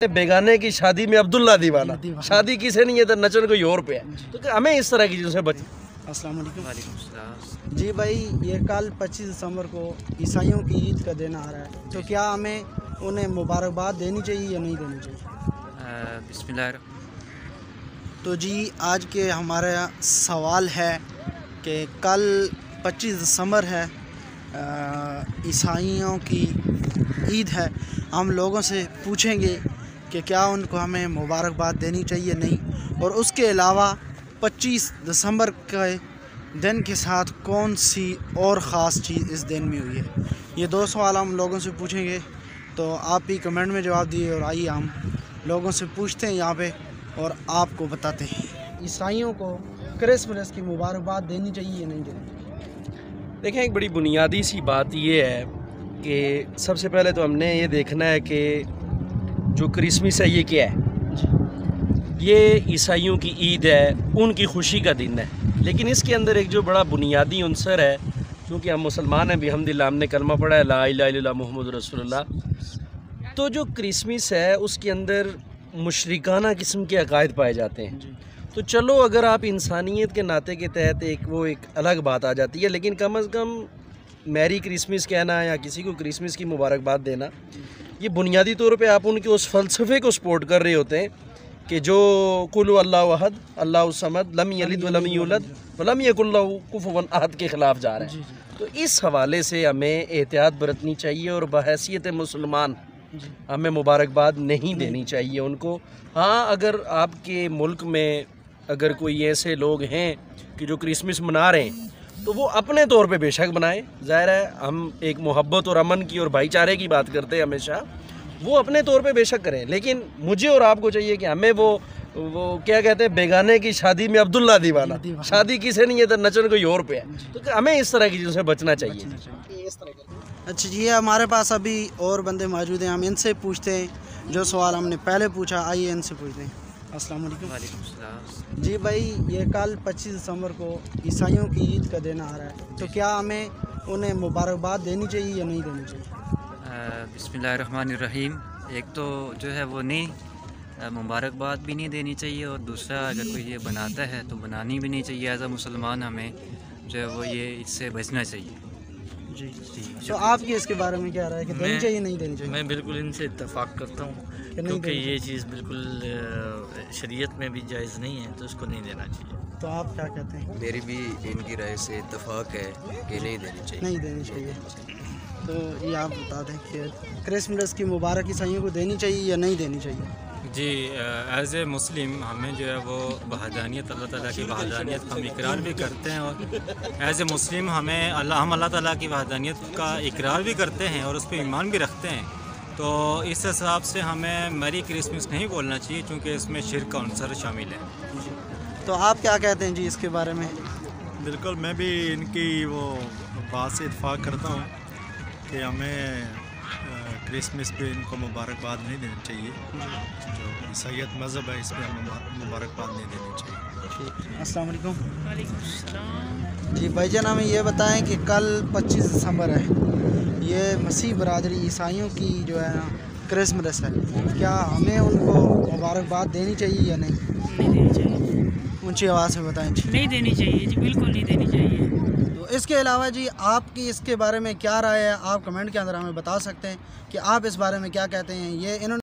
बेगाने की शादी में अब्दुल्ला दीवाना, शादी किसे नहीं है तो नचन कोई और पे है, तो हमें इस तरह की चीज़ों से बच। अस्सलाम वालेकुम। जी भाई, ये कल 25 दिसंबर को ईसाइयों की ईद का दिन आ रहा है, तो क्या हमें उन्हें मुबारकबाद देनी चाहिए या नहीं देनी चाहिए? बिस्मिल्लाह। तो जी आज के हमारा सवाल है कि कल 25 दिसंबर है, ईसाइयों की ईद है। हम लोगों से पूछेंगे कि क्या उनको हमें मुबारकबाद देनी चाहिए नहीं, और उसके अलावा 25 दिसंबर के दिन के साथ कौन सी और ख़ास चीज़ इस दिन में हुई है। ये दो सवाल हम लोगों से पूछेंगे, तो आप भी कमेंट में जवाब दिए और आइए हम लोगों से पूछते हैं यहाँ पे और आपको बताते हैं। ईसाइयों को क्रिसमस की मुबारकबाद देनी चाहिए या नहीं देनी चाहिए? देखें, एक बड़ी बुनियादी सी बात ये है कि सबसे पहले तो हमने ये देखना है कि जो क्रिसमस है ये क्या है। ये ईसाइयों की ईद है, उनकी खुशी का दिन है, लेकिन इसके अंदर एक जो बड़ा बुनियादी अंसर है, क्योंकि हम मुसलमान हैं, बिहम्दिल्लाह हमने कलमा पढ़ा है ला इलाहा इल्लल्लाह मुहम्मद रसूलुल्लाह, तो जो क्रिसमस है उसके अंदर मुशरिकाना किस्म के अकायद पाए जाते हैं। तो चलो अगर आप इंसानियत के नाते के तहत एक अलग बात आ जाती है, लेकिन कम अज़ कम मैरी क्रिसमस कहना या किसी को क्रिसमस की मुबारकबाद देना, ये बुनियादी तौर पे आप उनके उस फ़लसफ़े को सपोर्ट कर रहे होते हैं कि जो कुल अल्लाहु अहद अल्लाहु समद लम यलिद वलम यूलद वलम यकुल लहू कुफुवन अहद के ख़िलाफ़ जा रहे हैं। तो इस हवाले से हमें एहतियात बरतनी चाहिए और बहैसियत मुसलमान हमें मुबारकबाद नहीं देनी चाहिए उनको। हाँ, अगर आपके मुल्क में अगर कोई ऐसे लोग हैं कि जो क्रिसमस मना रहे हैं तो वो अपने तौर पे बेशक बनाएं। ज़ाहिर है हम एक मोहब्बत और अमन की और भाईचारे की बात करते हैं हमेशा, वो अपने तौर पे बेशक करें, लेकिन मुझे और आपको चाहिए कि हमें वो क्या कहते हैं, बेगाने की शादी में अब्दुल्ला दीवाना, शादी किसे नहीं है तो नचन कोई और पे है, तो हमें इस तरह की चीज़ों से बचना चाहिए। अच्छा जी, हमारे पास अभी और बंदे मौजूद हैं, हम इनसे पूछते हैं जो सवाल हमने पहले पूछा। आइए इनसे पूछते हैं। अस्सलाम वालेकुम। जी भाई, ये कल 25 दिसंबर को ईसाइयों की ईद का दिन आ रहा है, तो क्या हमें उन्हें मुबारकबाद देनी चाहिए या नहीं देनी चाहिए? बिस्मिल्लाहिर्रहमानिर्रहीम। एक तो जो है वो नहीं, मुबारकबाद भी नहीं देनी चाहिए, और दूसरा अगर कोई ये बनाता है तो बनानी भी नहीं चाहिए। एज़ अ मुसलमान हमें जो है वो ये इससे बचना चाहिए। जी, तो आपकी इसके बारे में क्या राय है कि देनी चाहिए नहीं देनी चाहिए? मैं बिल्कुल इनसे इत्तेफाक करता हूँ, क्योंकि ये चीज़ बिल्कुल शरीयत में भी जायज़ नहीं है, तो इसको नहीं देना चाहिए। तो आप क्या कहते हैं? मेरी भी इनकी राय से इत्तेफाक है कि नहीं देनी चाहिए। नहीं देनी चाहिए। तो ये आप बता दें कि क्रिसमस की मुबारक ईसाइयों को देनी चाहिए या नहीं देनी चाहिए? जी, एज़ ए मुस्लिम हमें जो है वो वहदानियत, अल्लाह ताला की वहदानियत हम इकरार भी करते हैं, और एज़ ए मुस्लिम हम अल्लाह ताला की वहदानियत का इकरार भी करते हैं और उस पर ईमान भी रखते हैं। तो इस हिसाब से हमें मैरी क्रिसमस नहीं बोलना चाहिए, क्योंकि इसमें शिर्क का अंसर शामिल है। तो आप क्या कहते हैं जी इसके बारे में? बिल्कुल, मैं भी इनकी वो बात से इत्तेफाक करता हूँ कि हमें क्रिसमस पे इनको मुबारकबाद नहीं देनी चाहिए। जो ईसाईयत मज़हब है इसमें हमें मुबारकबाद नहीं देनी चाहिए। अस्सलाम वालेकुम। जी भाईजान, हमें ये बताएं कि कल 25 दिसंबर है, ये मसीह बरादरी ईसाइयों की जो है क्रिसमस है, क्या हमें उनको मुबारकबाद देनी चाहिए या नहीं? नहीं देनी चाहिए। ऊंची आवाज़ से बताएं जी। नहीं देनी चाहिए जी, बिल्कुल नहीं देनी चाहिए। तो इसके अलावा जी आपकी इसके बारे में क्या राय है, आप कमेंट के अंदर हमें बता सकते हैं कि आप इस बारे में क्या कहते हैं। ये इन्होंने